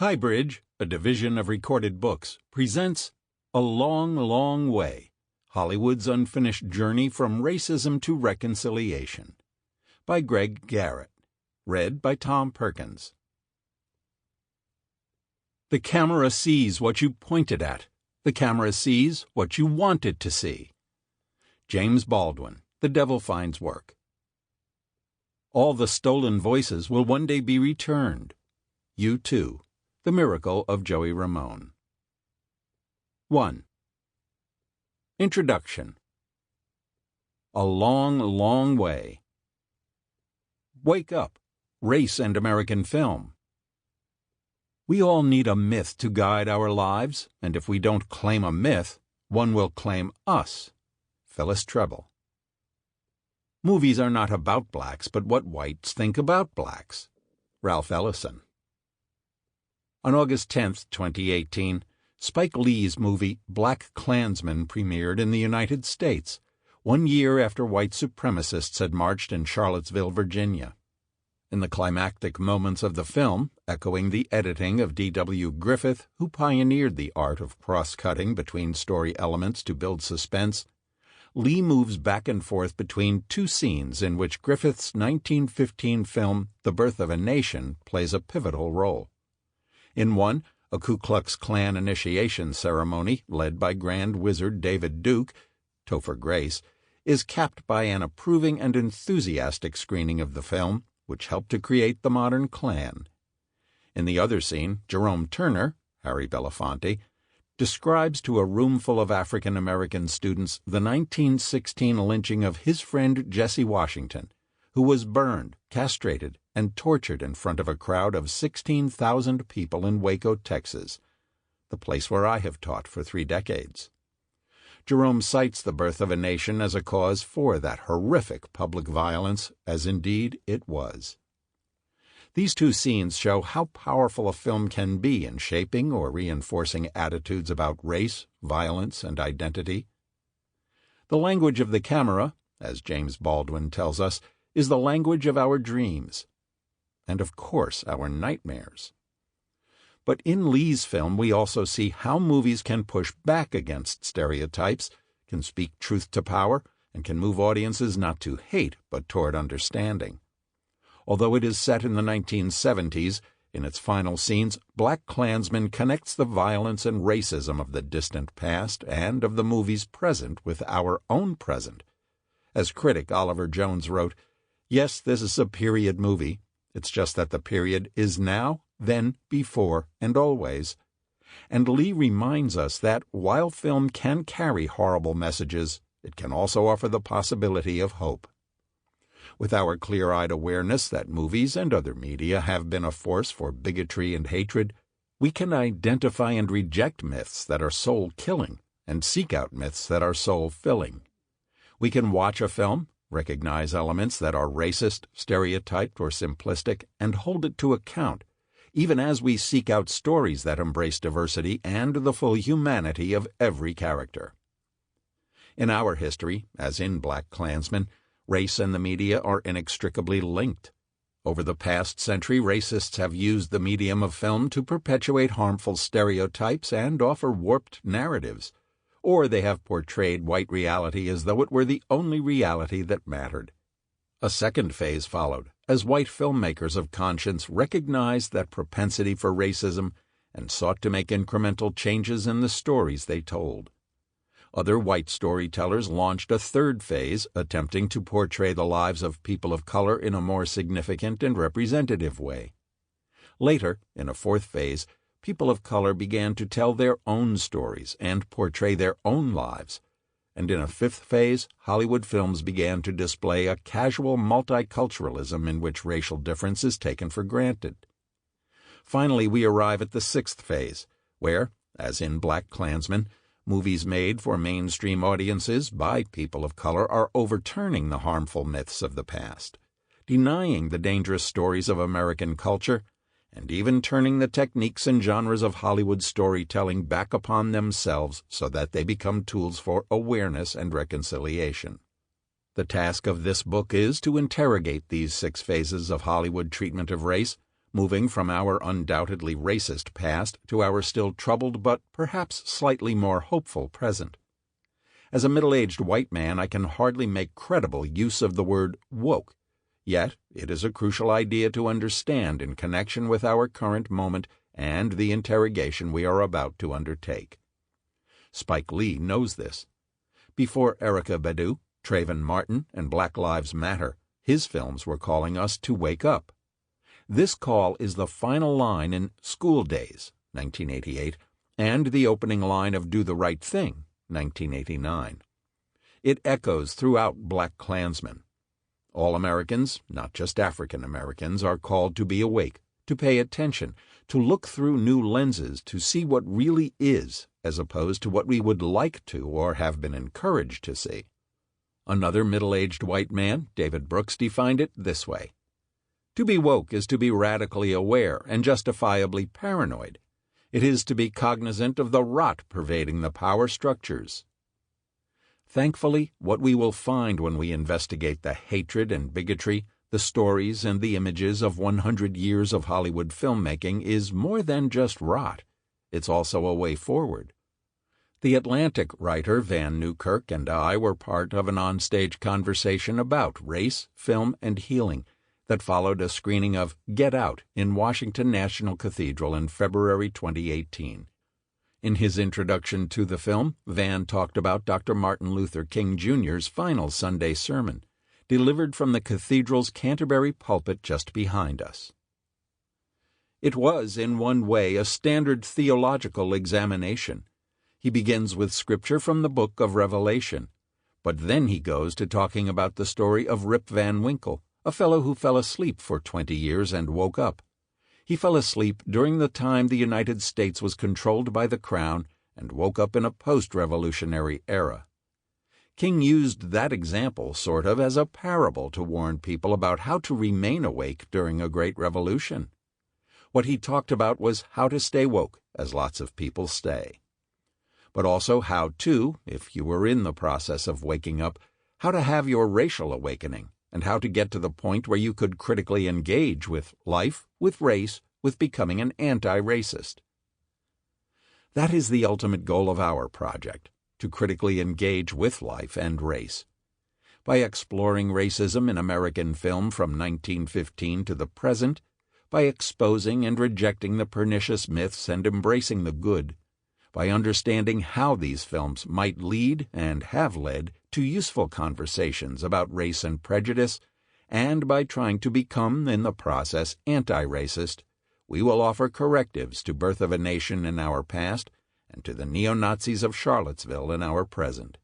HighBridge, a division of Recorded Books, presents A Long, Long Way, Hollywood's Unfinished Journey from Racism to Reconciliation, by Garrett, read by Tom Perkins. The camera sees what you pointed at. The camera sees what you want it to see. James Baldwin, The Devil Finds Work. All the stolen voices will one day be returned. You too. The Miracle of Joey Ramone. 1. Introduction. A long, long way. Wake up, race and American film. We all need a myth to guide our lives, and if we don't claim a myth, one will claim us. Phyllis Treble. Movies are not about blacks, but what whites think about blacks. Ralph Ellison. On August 10, 2018, Spike Lee's movie BlacKkKlansman premiered in the United States, 1 year after white supremacists had marched in Charlottesville, Virginia. In the climactic moments of the film, echoing the editing of D.W. Griffith, who pioneered the art of cross-cutting between story elements to build suspense, Lee moves back and forth between two scenes in which Griffith's 1915 film The Birth of a Nation plays a pivotal role. In one, a Klu Klux Klan initiation ceremony led by Grand Wizard David Duke, Topher Grace, is capped by an approving and enthusiastic screening of the film, which helped to create the modern Klan. In the other scene, Jerome Turner, Harry Belafonte, describes to a room full of African-American students the 1916 lynching of his friend Jesse Washington, who was burned, castrated, and tortured in front of a crowd of 16,000 people in Waco, Texas, the place where I have taught for 3 decades. Jerome cites the birth of a nation as a cause for that horrific public violence, as indeed it was. These two scenes show how powerful a film can be in shaping or reinforcing attitudes about race, violence, and identity. The language of the camera, as James Baldwin tells us, is the language of our dreams, and of course our nightmares. But in Lee's film we also see how movies can push back against stereotypes, can speak truth to power, and can move audiences not to hate but toward understanding. Although it is set in the 1970s, in its final scenes, BlacKkKlansman connects the violence and racism of the distant past and of the movie's present with our own present. As critic Oliver Jones wrote, "Yes, this is a period movie. It's just that the period is now, then, before, and always." And Lee reminds us that while film can carry horrible messages, it can also offer the possibility of hope. With our clear-eyed awareness that movies and other media have been a force for bigotry and hatred, we can identify and reject myths that are soul-killing and seek out myths that are soul-filling. We can watch a film, recognize elements that are racist, stereotyped, or simplistic, and hold it to account, even as we seek out stories that embrace diversity and the full humanity of every character. In our history, as in BlacKkKlansman, race and the media are inextricably linked. Over the past century, racists have used the medium of film to perpetuate harmful stereotypes and offer warped narratives, or they have portrayed white reality as though it were the only reality that mattered. A second phase followed, as white filmmakers of conscience recognized that propensity for racism and sought to make incremental changes in the stories they told. Other white storytellers launched a third phase, attempting to portray the lives of people of color in a more significant and representative way. Later, in a fourth phase, people of color began to tell their own stories and portray their own lives. And in a fifth phase, Hollywood films began to display a casual multiculturalism in which racial difference is taken for granted. Finally, we arrive at the sixth phase, where, as in BlacKkKlansman, movies made for mainstream audiences by people of color are overturning the harmful myths of the past, denying the dangerous stories of American culture, and even turning the techniques and genres of Hollywood storytelling back upon themselves so that they become tools for awareness and reconciliation. The task of this book is to interrogate these 6 phases of Hollywood treatment of race, moving from our undoubtedly racist past to our still troubled but perhaps slightly more hopeful present. As a middle-aged white man, I can hardly make credible use of the word woke, yet it is a crucial idea to understand in connection with our current moment and the interrogation we are about to undertake. Spike Lee knows this. Before Erykah Badu, Trayvon Martin, and Black Lives Matter, his films were calling us to wake up. This call is the final line in School Days, 1988, and the opening line of Do the Right Thing, 1989. It echoes throughout BlacKkKlansman. All Americans, not just African Americans, are called to be awake, to pay attention, to look through new lenses to see what really is, as opposed to what we would like to or have been encouraged to see. Another middle-aged white man, David Brooks, defined it this way. To be woke is to be radically aware and justifiably paranoid. It is to be cognizant of the rot pervading the power structures. Thankfully, what we will find when we investigate the hatred and bigotry, the stories and the images of 100 years of Hollywood filmmaking is more than just rot. It's also a way forward. The Atlantic writer Van Newkirk and I were part of an onstage conversation about race, film, and healing that followed a screening of Get Out in Washington National Cathedral in February 2018. In his introduction to the film, Van talked about Dr. Martin Luther King Jr.'s final Sunday sermon, delivered from the cathedral's Canterbury pulpit just behind us. It was, in one way, a standard theological examination. He begins with scripture from the book of Revelation, but then he goes to talking about the story of Rip Van Winkle, a fellow who fell asleep for 20 years and woke up. He fell asleep during the time the United States was controlled by the Crown and woke up in a post-revolutionary era. King used that example sort of as a parable to warn people about how to remain awake during a great revolution. What he talked about was how to stay woke, as lots of people stay. But also how to, if you were in the process of waking up, how to have your racial awakening, and how to get to the point where you could critically engage with life, with race, with becoming an anti-racist. That is the ultimate goal of our project, to critically engage with life and race. By exploring racism in American film from 1915 to the present, by exposing and rejecting the pernicious myths and embracing the good, by understanding how these films might lead and have led to useful conversations about race and prejudice, and by trying to become, in the process, anti-racist, we will offer correctives to Birth of a Nation in our past and to the neo-Nazis of Charlottesville in our present.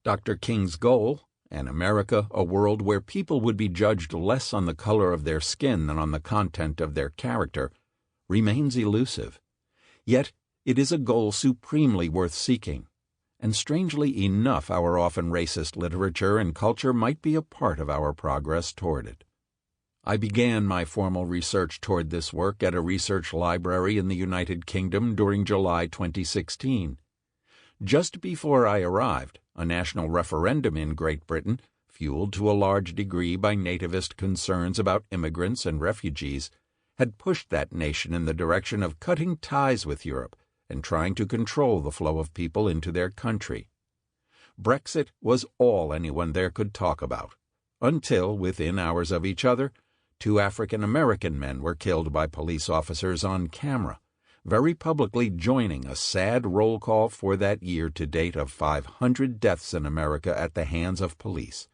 Dr. King's goal, an America, a world where people would be judged less on the color of their skin than on the content of their character, remains elusive. Yet it is a goal supremely worth seeking, and strangely enough our often racist literature and culture might be a part of our progress toward it. I began my formal research toward this work at a research library in the United Kingdom during July 2016. Just before I arrived, a national referendum in Great Britain, fueled to a large degree by nativist concerns about immigrants and refugees, had pushed that nation in the direction of cutting ties with Europe and trying to control the flow of people into their country. Brexit was all anyone there could talk about, until, within hours of each other, 2 African-American men were killed by police officers on camera, very publicly joining a sad roll call for that year to date of 500 deaths in America at the hands of police,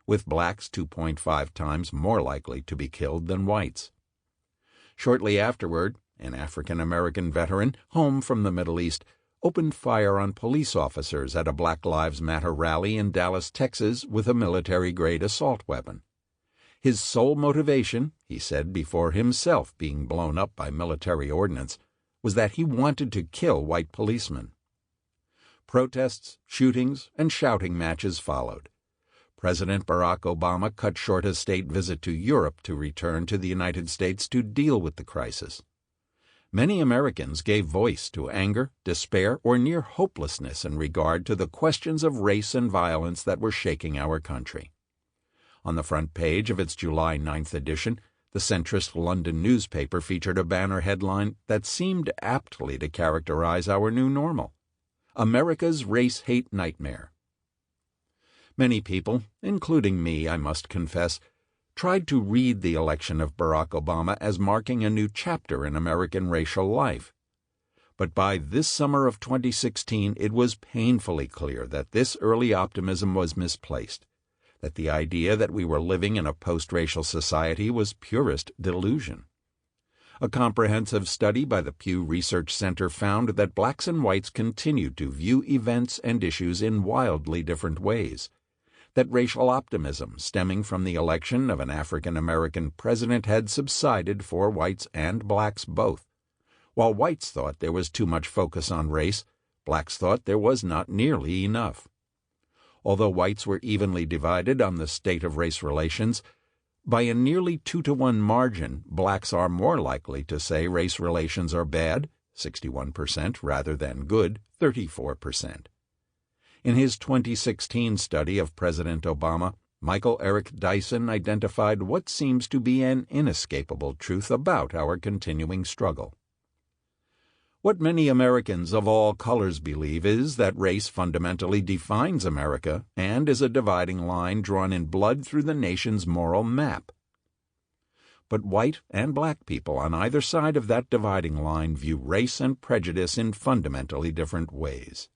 with blacks 2.5 times more likely to be killed than whites. Shortly afterward, an African-American veteran, home from the Middle East, opened fire on police officers at a Black Lives Matter rally in Dallas, Texas, with a military-grade assault weapon. His sole motivation, he said before himself being blown up by military ordnance, was that he wanted to kill white policemen. Protests, shootings, and shouting matches followed. President Barack Obama cut short a state visit to Europe to return to the United States to deal with the crisis. Many Americans gave voice to anger, despair, or near hopelessness in regard to the questions of race and violence that were shaking our country. On the front page of its July 9th edition, The centrist London newspaper featured a banner headline that seemed aptly to characterize our new normal: America's Race Hate Nightmare. Many people, including me, I must confess, tried to read the election of Barack Obama as marking a new chapter in American racial life. But by this summer of 2016, it was painfully clear that this early optimism was misplaced, that the idea that we were living in a post-racial society was purest delusion. A comprehensive study by the Pew Research Center found that blacks and whites continued to view events and issues in wildly different ways, that racial optimism stemming from the election of an African-American president had subsided for whites and blacks both. While whites thought there was too much focus on race, blacks thought there was not nearly enough. Although whites were evenly divided on the state of race relations, by a nearly 2-to-1 margin, blacks are more likely to say race relations are bad, 61%, rather than good, 34%. In his 2016 study of President Obama, Michael Eric Dyson identified what seems to be an inescapable truth about our continuing struggle. What many Americans of all colors believe is that race fundamentally defines America and is a dividing line drawn in blood through the nation's moral map. But white and black people on either side of that dividing line view race and prejudice in fundamentally different ways.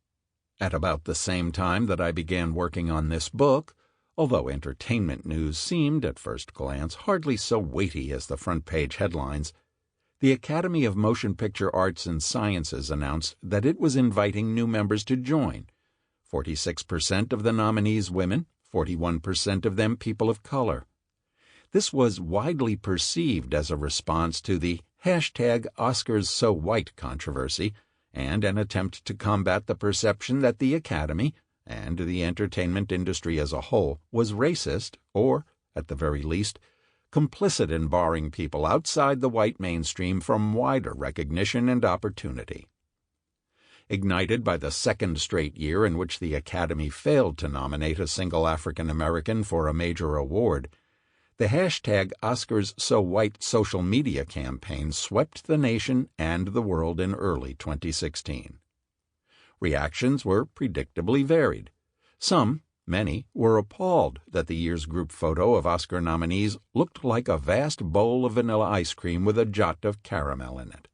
At about the same time that I began working on this book, although entertainment news seemed, at first glance, hardly so weighty as the front-page headlines, the Academy of Motion Picture Arts and Sciences announced that it was inviting new members to join. 46% of the nominees women, 41% of them people of color. This was widely perceived as a response to the #OscarsSoWhite controversy and an attempt to combat the perception that the Academy, and the entertainment industry as a whole, was racist or, at the very least, complicit in barring people outside the white mainstream from wider recognition and opportunity. Ignited by the second straight year in which the Academy failed to nominate a single African American for a major award, the #OscarsSoWhite social media campaign swept the nation and the world in early 2016. Reactions were predictably varied. Many, were appalled that the year's group photo of Oscar nominees looked like a vast bowl of vanilla ice cream with a jot of caramel in it.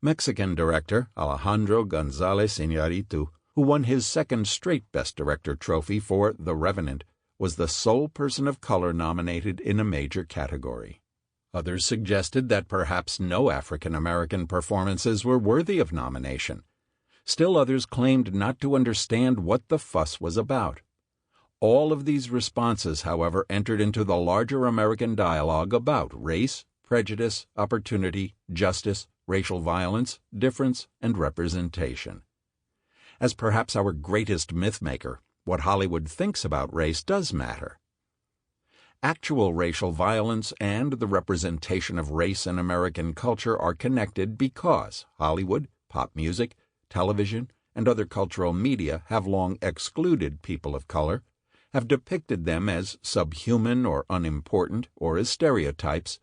Mexican director Alejandro González Iñárritu, who won his second straight Best Director trophy for The Revenant, was the sole person of color nominated in a major category. Others suggested that perhaps no African-American performances were worthy of nomination. Still others claimed not to understand what the fuss was about. All of these responses, however, entered into the larger American dialogue about race, prejudice, opportunity, justice, racial violence, difference, and representation. As perhaps our greatest mythmaker, what Hollywood thinks about race does matter. Actual racial violence and the representation of race in American culture are connected because Hollywood, pop music, television, and other cultural media have long excluded people of color, have depicted them as subhuman or unimportant or as stereotypes,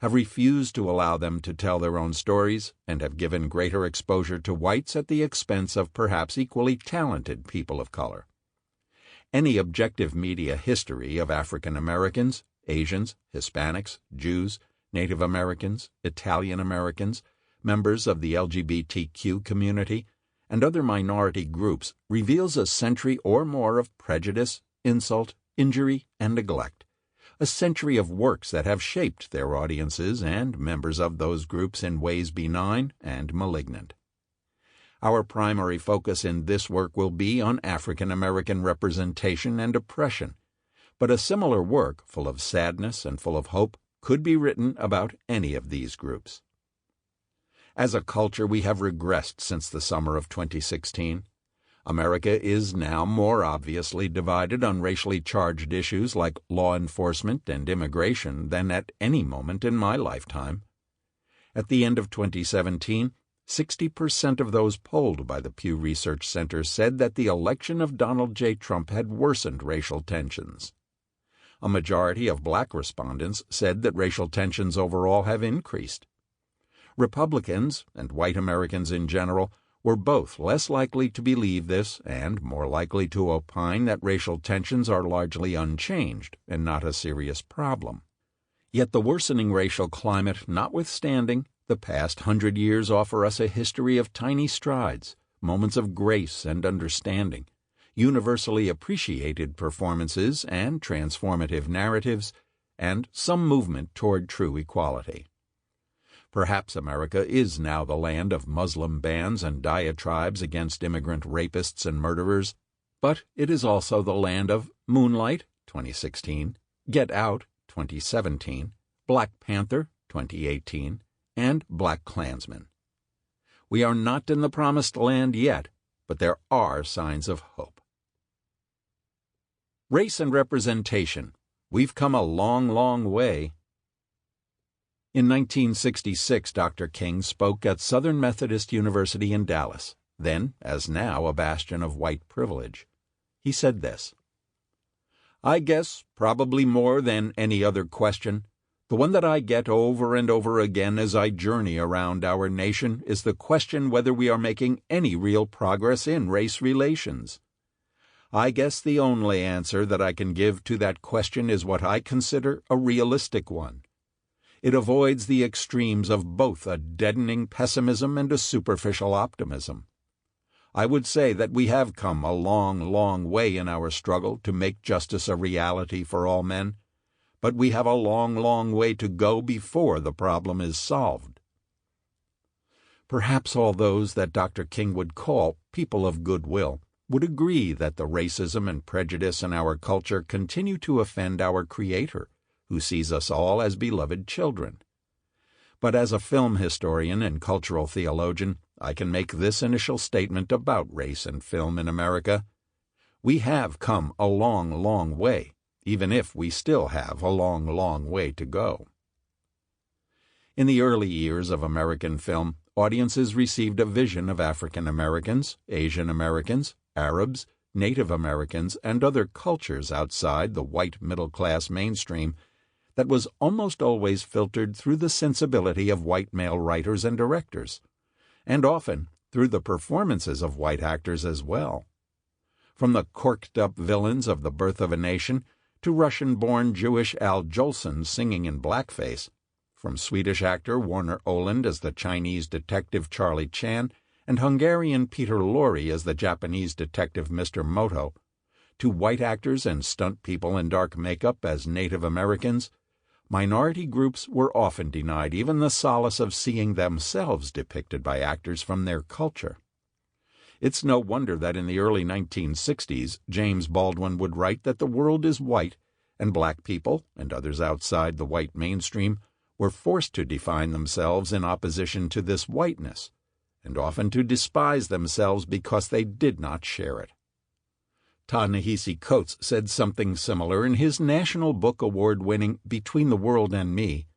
have refused to allow them to tell their own stories, and have given greater exposure to whites at the expense of perhaps equally talented people of color. Any objective media history of African Americans, Asians, Hispanics, Jews, Native Americans, Italian Americans, members of the LGBTQ community, and other minority groups reveals a century or more of prejudice, insult, injury, and neglect, a century of works that have shaped their audiences and members of those groups in ways benign and malignant. Our primary focus in this work will be on African American representation and oppression, but a similar work, full of sadness and full of hope, could be written about any of these groups. As a culture, we have regressed since the summer of 2016. America is now more obviously divided on racially charged issues like law enforcement and immigration than at any moment in my lifetime. At the end of 2017, 60% of those polled by the Pew Research Center said that the election of Donald J. Trump had worsened racial tensions. A majority of black respondents said that racial tensions overall have increased. Republicans, and white Americans in general, were both less likely to believe this and more likely to opine that racial tensions are largely unchanged and not a serious problem. Yet the worsening racial climate notwithstanding, the past 100 years offer us a history of tiny strides, moments of grace and understanding, universally appreciated performances and transformative narratives, and some movement toward true equality. Perhaps America is now the land of Muslim bans and diatribes against immigrant rapists and murderers, but it is also the land of Moonlight, 2016, Get Out, 2017, Black Panther, 2018, and BlacKkKlansman. We are not in the promised land yet, but there are signs of hope. Race and representation. We've come a long, long way. In 1966, Dr. King spoke at Southern Methodist University in Dallas, then, as now, a bastion of white privilege. He said this: "I guess, probably more than any other question, the one that I get over and over again as I journey around our nation is the question whether we are making any real progress in race relations. I guess the only answer that I can give to that question is what I consider a realistic one. It avoids the extremes of both a deadening pessimism and a superficial optimism. I would say that we have come a long, long way in our struggle to make justice a reality for all men, but we have a long, long way to go before the problem is solved." Perhaps all those that Dr. King would call people of goodwill would agree that the racism and prejudice in our culture continue to offend our Creator, who sees us all as beloved children. But as a film historian and cultural theologian, I can make this initial statement about race and film in America: we have come a long, long way, even if we still have a long, long way to go. In the early years of American film, audiences received a vision of African Americans, Asian Americans, Arabs, Native Americans, and other cultures outside the white middle-class mainstream that was almost always filtered through the sensibility of white male writers and directors, and often through the performances of white actors as well. From the corked-up villains of The Birth of a Nation to Russian-born Jewish Al Jolson singing in blackface, from Swedish actor Warner Oland as the Chinese detective Charlie Chan and Hungarian Peter Lorre as the Japanese detective Mr. Moto, to white actors and stunt people in dark makeup as Native Americans, minority groups were often denied even the solace of seeing themselves depicted by actors from their culture. It's no wonder that in the early 1960s, James Baldwin would write that the world is white, and black people, and others outside the white mainstream, were forced to define themselves in opposition to this whiteness, and often to despise themselves because they did not share it. Ta-Nehisi Coates said something similar in his National Book Award-winning Between the World and Me.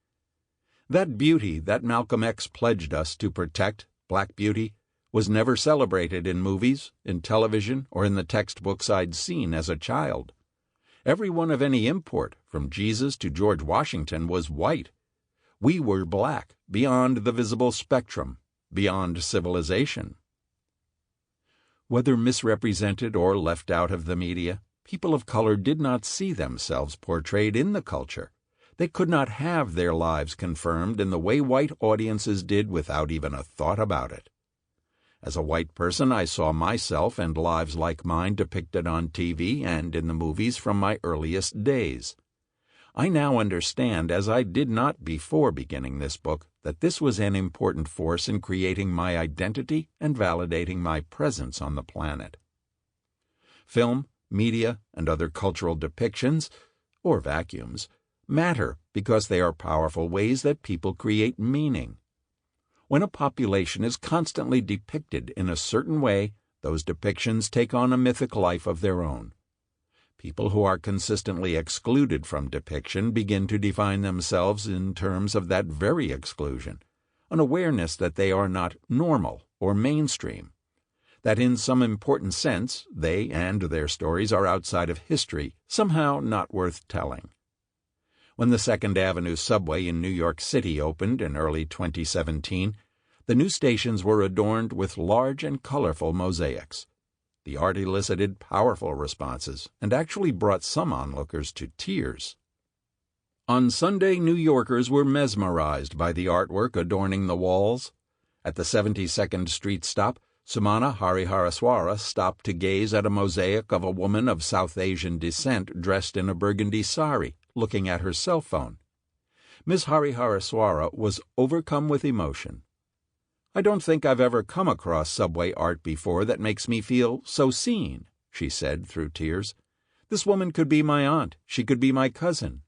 That beauty that Malcolm X pledged us to protect, black beauty, was never celebrated in movies, in television, or in the textbooks I'd seen as a child. Everyone of any import, from Jesus to George Washington, was white. We were black, beyond the visible spectrum, beyond civilization. Whether misrepresented or left out of the media, people of color did not see themselves portrayed in the culture. They could not have their lives confirmed in the way white audiences did without even a thought about it. As a white person, I saw myself and lives like mine depicted on TV and in the movies from my earliest days. I now understand, as I did not before beginning this book, that this was an important force in creating my identity and validating my presence on the planet. Film, media, and other cultural depictions, or vacuums, matter because they are powerful ways that people create meaning. When a population is constantly depicted in a certain way, those depictions take on a mythic life of their own. People who are consistently excluded from depiction begin to define themselves in terms of that very exclusion, an awareness that they are not normal or mainstream. that in some important sense they and their stories are outside of history, somehow not worth telling. When the Second Avenue subway in New York City opened in early 2017, the new stations were adorned with large and colorful mosaics. The art elicited powerful responses and actually brought some onlookers to tears. On Sunday, New Yorkers were mesmerized by the artwork adorning the walls. At the 72nd Street stop, Sumana Harihareswara stopped to gaze at a mosaic of a woman of South Asian descent dressed in a burgundy sari, looking at her cell phone. Ms. Harihareswara was overcome with emotion. "I don't think I've ever come across subway art before that makes me feel so seen," she said through tears. "This woman could be my aunt. She could be my cousin."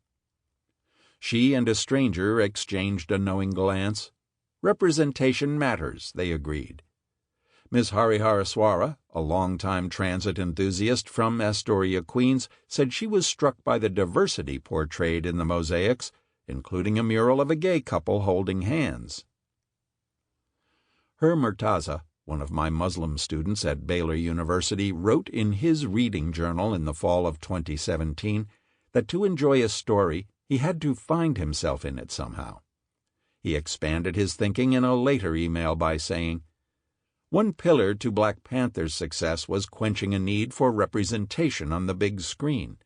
She and a stranger exchanged a knowing glance. Representation matters, they agreed. Ms. Harihareswara, a longtime transit enthusiast from Astoria, Queens, said she was struck by the diversity portrayed in the mosaics, including a mural of a gay couple holding hands. Her Murtaza, one of my Muslim students at Baylor University, wrote in his reading journal in the fall of 2017 that to enjoy a story, he had to find himself in it somehow. He expanded his thinking in a later email by saying, "One pillar to Black Panther's success was quenching a need for representation on the big screen.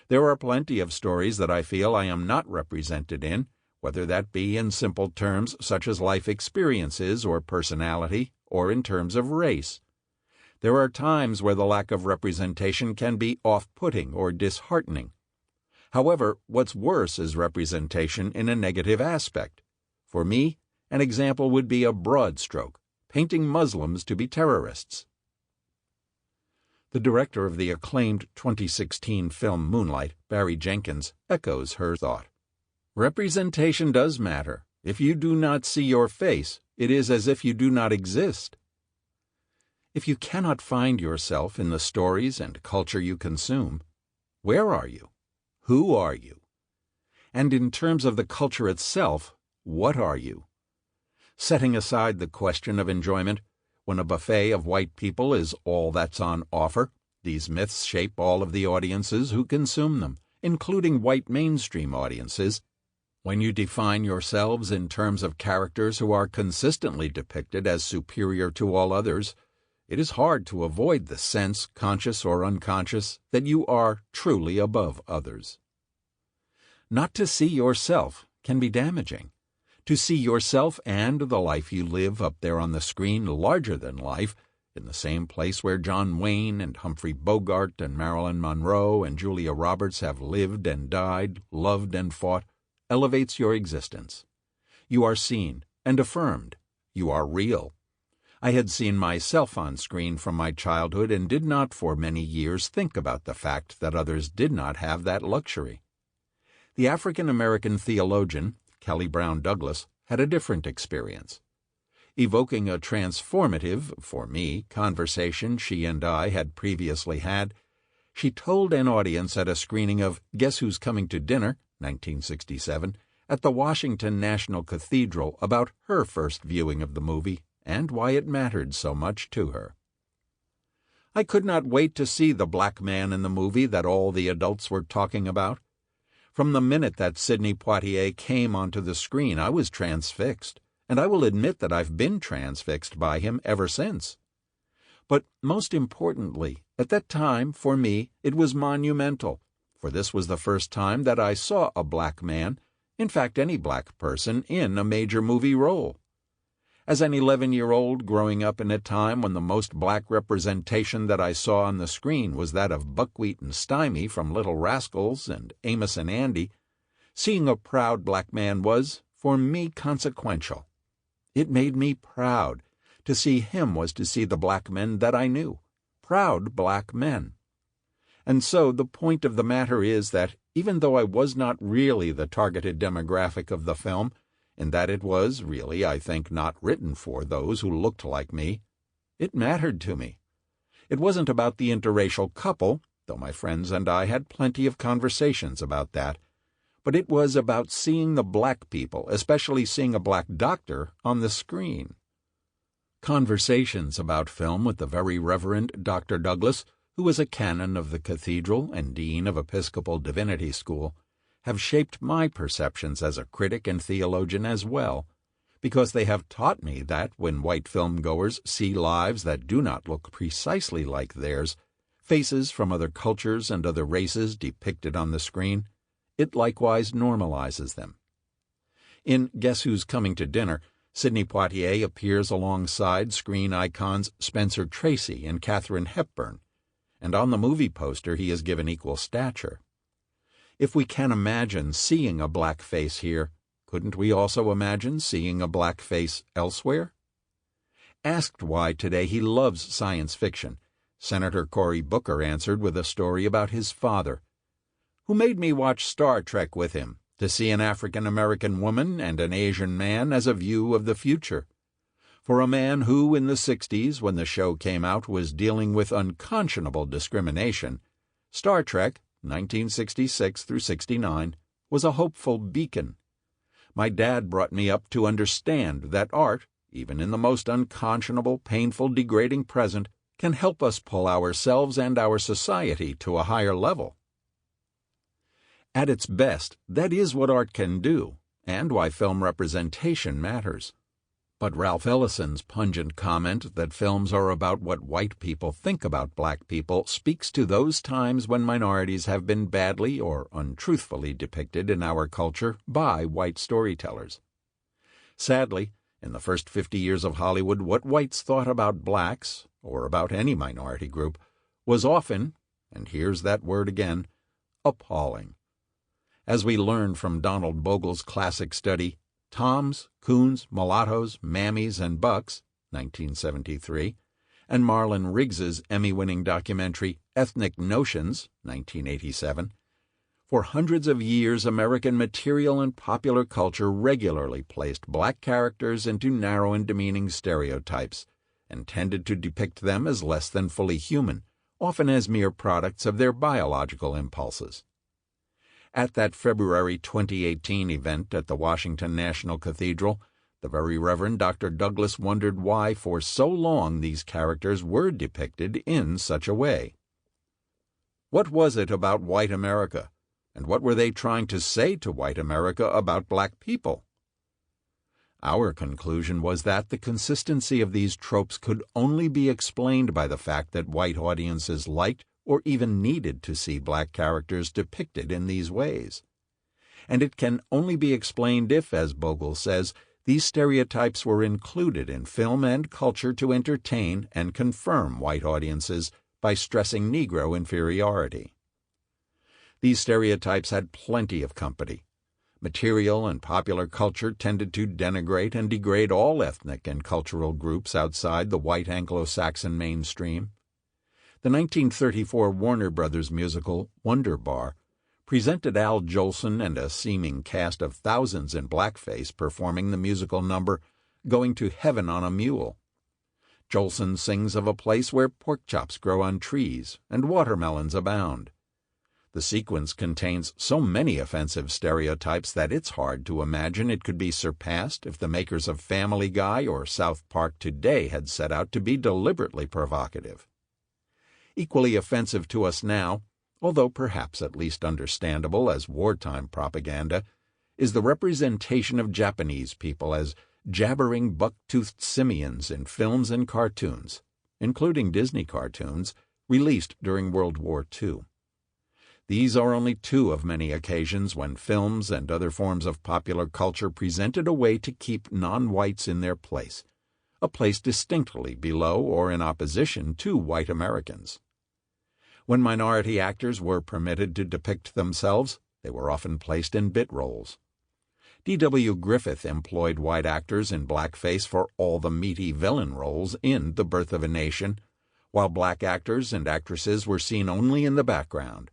There are plenty of stories that I feel I am not represented in, whether that be in simple terms such as life experiences or personality, or in terms of race. There are times where the lack of representation can be off-putting or disheartening. However, what's worse is representation in a negative aspect. For me, an example would be a broad stroke, painting Muslims to be terrorists." The director of the acclaimed 2016 film Moonlight, Barry Jenkins, echoes her thought. "Representation does matter. If you do not see your face, it is as if you do not exist." If you cannot find yourself in the stories and culture you consume, where are you? Who are you? And in terms of the culture itself, what are you? Setting aside the question of enjoyment, when a buffet of white people is all that's on offer, these myths shape all of the audiences who consume them, including white mainstream audiences. When you define yourselves in terms of characters who are consistently depicted as superior to all others, it is hard to avoid the sense, conscious or unconscious, that you are truly above others. Not to see yourself can be damaging. To see yourself and the life you live up there on the screen larger than life, in the same place where John Wayne and Humphrey Bogart and Marilyn Monroe and Julia Roberts have lived and died, loved and fought, elevates your existence. You are seen and affirmed. You are real. I had seen myself on screen from my childhood and did not for many years think about the fact that others did not have that luxury. The African-American theologian, Kelly Brown Douglas, had a different experience. Evoking a transformative, for me, conversation she and I had previously had, she told an audience at a screening of Guess Who's Coming to Dinner, 1967, at the Washington National Cathedral about her first viewing of the movie and why it mattered so much to her. "I could not wait to see the black man in the movie that all the adults were talking about. From the minute that Sidney Poitier came onto the screen, I was transfixed, and I will admit that I've been transfixed by him ever since. But most importantly, at that time, for me, it was monumental, for this was the first time that I saw a black man, in fact any black person, in a major movie role. As an 11-year-old growing up in a time when the most black representation that I saw on the screen was that of Buckwheat and Stymie from Little Rascals and Amos and Andy, seeing a proud black man was, for me, consequential. It made me proud. To see him was to see the black men that I knew, proud black men. And so the point of the matter is that even though I was not really the targeted demographic of the film, in that it was really, I think, not written for those who looked like me, it mattered to me. It wasn't about the interracial couple, though my friends and I had plenty of conversations about that, but it was about seeing the black people, especially seeing a black doctor, on the screen. Conversations about film with the Very Reverend Dr. Douglas, who was a canon of the cathedral and dean of Episcopal Divinity School, have shaped my perceptions as a critic and theologian as well, because they have taught me that when white film-goers see lives that do not look precisely like theirs, faces from other cultures and other races depicted on the screen, it likewise normalizes them. In Guess Who's Coming to Dinner, Sidney Poitier appears alongside screen icons Spencer Tracy and Katharine Hepburn, and on the movie poster he is given equal stature. If we can imagine seeing a black face here, couldn't we also imagine seeing a black face elsewhere? Asked why today he loves science fiction, Senator Cory Booker answered with a story about his father, who made me watch Star Trek with him to see an African-American woman and an Asian man as a view of the future. For a man who, in the 60s, when the show came out, was dealing with unconscionable discrimination, Star Trek, 1966 through 69, was a hopeful beacon. My dad brought me up to understand that art, even in the most unconscionable, painful, degrading present, can help us pull ourselves and our society to a higher level. At its best, that is what art can do, and why film representation matters. But Ralph Ellison's pungent comment that films are about what white people think about black people speaks to those times when minorities have been badly or untruthfully depicted in our culture by white storytellers. Sadly, in the first 50 years of Hollywood, what whites thought about blacks, or about any minority group, was often, and here's that word again, appalling. As we learn from Donald Bogle's classic study, Toms, Coons, Mulattoes, Mammies, and Bucks, 1973, and Marlon Riggs's Emmy-winning documentary Ethnic Notions, 1987, for hundreds of years American material and popular culture regularly placed black characters into narrow and demeaning stereotypes, and tended to depict them as less than fully human, often as mere products of their biological impulses. At that February 2018 event at the Washington National Cathedral, the Very Reverend Dr. Douglas wondered why for so long these characters were depicted in such a way. What was it about white America, and what were they trying to say to white America about black people? Our conclusion was that the consistency of these tropes could only be explained by the fact that white audiences liked or even needed to see black characters depicted in these ways. And it can only be explained if, as Bogle says, these stereotypes were included in film and culture to entertain and confirm white audiences by stressing Negro inferiority. These stereotypes had plenty of company. Material and popular culture tended to denigrate and degrade all ethnic and cultural groups outside the white Anglo-Saxon mainstream. The 1934 Warner Brothers musical Wonder Bar presented Al Jolson and a seeming cast of thousands in blackface performing the musical number Going to Heaven on a Mule. Jolson sings of a place where pork chops grow on trees and watermelons abound. The sequence contains so many offensive stereotypes that it's hard to imagine it could be surpassed if the makers of Family Guy or South Park today had set out to be deliberately provocative. Equally offensive to us now, although perhaps at least understandable as wartime propaganda, is the representation of Japanese people as jabbering buck-toothed simians in films and cartoons, including Disney cartoons, released during World War II. These are only two of many occasions when films and other forms of popular culture presented a way to keep non-whites in their place, a place distinctly below or in opposition to white Americans. When minority actors were permitted to depict themselves, they were often placed in bit roles. D.W. Griffith employed white actors in blackface for all the meaty villain roles in The Birth of a Nation, while black actors and actresses were seen only in the background.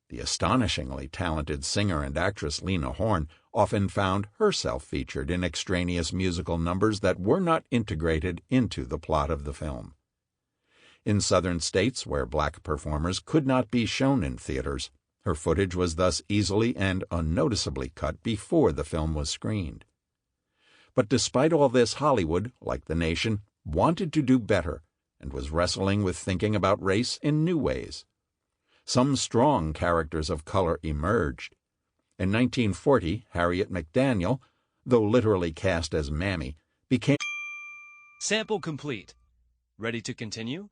The astonishingly talented singer and actress Lena Horne often found herself featured in extraneous musical numbers that were not integrated into the plot of the film. In southern states where black performers could not be shown in theaters, her footage was thus easily and unnoticeably cut before the film was screened. But despite all this, Hollywood, like the nation, wanted to do better and was wrestling with thinking about race in new ways. Some strong characters of color emerged. In 1940, Harriet McDaniel, though literally cast as Mammy, became... Sample complete. Ready to continue?